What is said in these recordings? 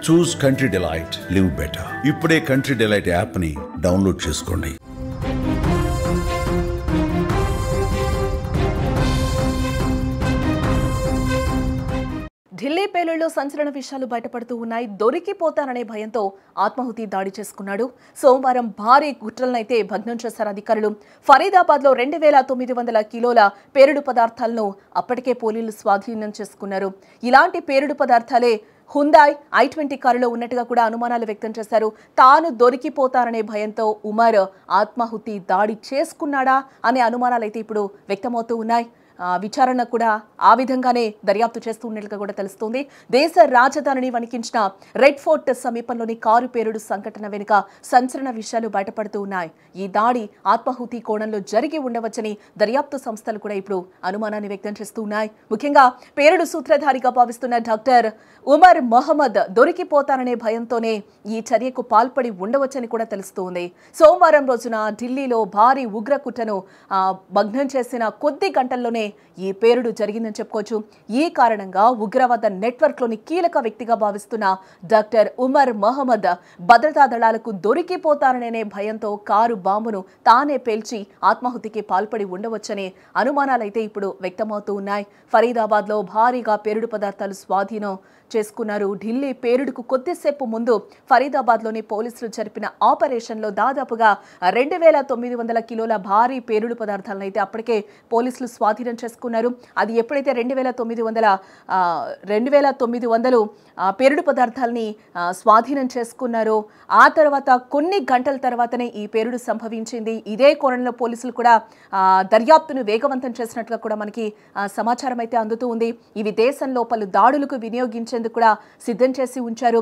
చూస్ country delight, live better. ఇప్పుడే country delight app ని download చేసుకోండి. ఢిల్లీ పేలుళ్లలో సంచలన విషయాలు బయటపడుతూ ఉన్నాయి. దొరికిపోతాననే భయంతో ఆత్మాహుతి దాడి చేసుకున్నాడు. సోమవారం భారీ గుట్రలనైతే భగ్నం చేశారు అధికారులు. ఫరీదాబాద్లో 2900 కిలోల పేలుడు పదార్థాలను అప్పటికే పోలీసులు స్వాధీనం చేసుకున్నారు. ఇలాంటి పేలుడు పదార్థాలే హుందాయ్ i20 కారులో ఉన్నట్టుగా కూడా అనుమానాలు వ్యక్తం చేశారు. తాను దొరికిపోతాననే భయంతో ఉమర్ ఆత్మాహుతి దాడి చేసుకున్నాడా అనే అనుమానాలు అయితే ఇప్పుడు వ్యక్తమవుతూ ఉన్నాయి. విచారణ కూడా ఆ విధంగానే దర్యాప్తు చేస్తూ ఉన్నట్లుగా కూడా తెలుస్తోంది. దేశ రాజధానిని వణికించిన రెడ్ ఫోర్ట్ సమీపంలోని కారు పేలుడు సంఘటన వెనుక సంచలన విషయాలు బయటపడుతూ ఉన్నాయి. ఈ దాడి ఆత్మాహుతి కోణంలో జరిగి ఉండవచ్చని దర్యాప్తు సంస్థలు కూడా ఇప్పుడు అనుమానాన్ని వ్యక్తం చేస్తూ ఉన్నాయి. ముఖ్యంగా పేలుడు సూత్రధారిగా భావిస్తున్న డాక్టర్ ఉమర్ మొహమ్మద్ దొరికిపోతాననే భయంతోనే ఈ చర్యకు పాల్పడి ఉండవచ్చని కూడా తెలుస్తోంది. సోమవారం రోజున ఢిల్లీలో భారీ ఉగ్రకుట్రను భగ్నం చేసిన కొద్ది గంటల్లోనే ఈ పేలుడు జరిగిందని చెప్పుకోవచ్చు. ఈ కారణంగా ఉగ్రవాద నెట్వర్క్లోని కీలక వ్యక్తిగా భావిస్తున్న డాక్టర్ ఉమర్ మొహమ్మద్ భద్రతా దళాలకు దొరికిపోతారనే భయంతో కారు బాంబును తానే పేల్చి ఆత్మాహుతికి పాల్పడి ఉండవచ్చనే అనుమానాలైతే ఇప్పుడు వ్యక్తమవుతూ ఉన్నాయి. ఫరీదాబాద్లో భారీగా పేలుడు పదార్థాలు స్వాధీనం చేసుకున్నారు. ఢిల్లీ పేలుడుకు కొద్దిసేపు ముందు ఫరీదాబాద్లోని పోలీసులు జరిపిన ఆపరేషన్లో దాదాపుగా 2900 కిలోల భారీ పేలుడు పదార్థాలను అయితే అప్పటికే పోలీసులు స్వాధీనం చేసుకున్నారు. అది ఎప్పుడైతే 2900 పేలుడు పదార్థాలని స్వాధీనం చేసుకున్నారో ఆ తర్వాత కొన్ని గంటల తర్వాతనే ఈ పేలుడు సంభవించింది. ఇదే కోణంలో పోలీసులు కూడా దర్యాప్తును వేగవంతం చేసినట్లుగా కూడా మనకి సమాచారం అయితే అందుతూ ఉంది. ఇవి దేశంలో పలు దాడులకు వినియోగించేందుకు కూడా సిద్ధం చేసి ఉంచారు.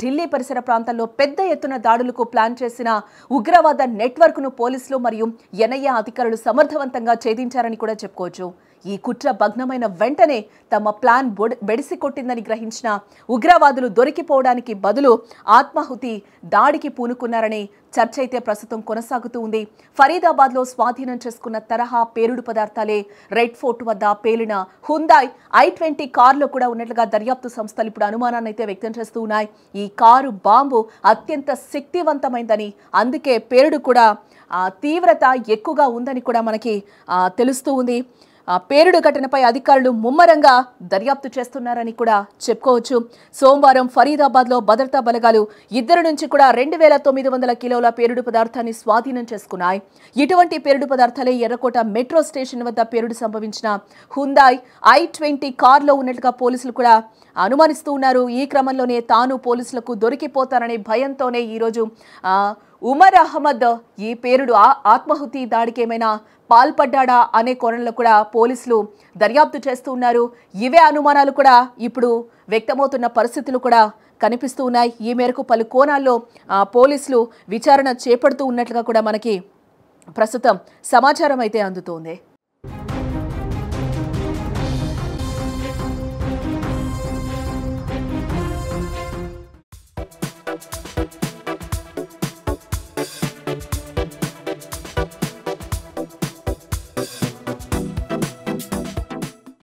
ఢిల్లీ పరిసర ప్రాంతాల్లో పెద్ద ఎత్తున దాడులకు ప్లాన్ చేసిన ఉగ్రవాద నెట్వర్క్ ను పోలీసులు మరియు ఎన్ఐఏ అధికారులు సమర్థవంతంగా ఛేదించారని కూడా చెప్పుకోవచ్చు. ఈ కుట్ర భగ్నమైన వెంటనే తమ ప్లాన్ బెడిసి కొట్టిందని గ్రహించిన ఉగ్రవాదులు దొరికిపోవడానికి బదులు ఆత్మాహుతి దాడికి పూనుకున్నారని చర్చ అయితే ప్రస్తుతం కొనసాగుతూ ఉంది. ఫరీదాబాద్లో స్వాధీనం చేసుకున్న తరహా పేలుడు పదార్థాలే రెడ్ ఫోర్ట్ వద్ద పేలిన హుందాయ్ i20 కారులో కూడా ఉన్నట్లుగా దర్యాప్తు సంస్థలు ఇప్పుడు అనుమానాన్ని అయితే వ్యక్తం చేస్తూ ఉన్నాయి. ఈ కారు బాంబు అత్యంత శక్తివంతమైందని, అందుకే పేలుడు కూడా తీవ్రత ఎక్కువగా ఉందని కూడా మనకి తెలుస్తూ ఉంది. పేలుడు ఘటనపై అధికారులు ముమ్మరంగా దర్యాప్తు చేస్తున్నారని కూడా చెప్పుకోవచ్చు. సోమవారం ఫరీదాబాద్లో భద్రతా బలగాలు ఇద్దరి నుంచి కూడా 2900 కిలోల పేలుడు పదార్థాన్ని స్వాధీనం చేసుకున్నాయి. ఇటువంటి పేలుడు పదార్థాలే ఎర్రకోట మెట్రో స్టేషన్ వద్ద పేలుడు సంభవించిన హుందాయ్ i20 కారులో ఉన్నట్లుగా పోలీసులు కూడా అనుమానిస్తూ ఉన్నారు. ఈ క్రమంలోనే తాను పోలీసులకు దొరికిపోతాననే భయంతోనే ఈరోజు ఉమర్ అహ్మద్ ఈ పేలుడు ఆత్మాహుతి దాడికి ఏమైనా పాల్పడ్డా అనే కోణంలో కూడా పోలీసులు దర్యాప్తు చేస్తూ ఉన్నారు. ఇవే అనుమానాలు కూడా ఇప్పుడు వ్యక్తమవుతున్న పరిస్థితులు కూడా కనిపిస్తూ ఉన్నాయి. ఈ మేరకు పలు కోణాల్లో పోలీసులు విచారణ చేపడుతూ ఉన్నట్లుగా కూడా మనకి ప్రస్తుతం సమాచారం అయితే అందుతోంది.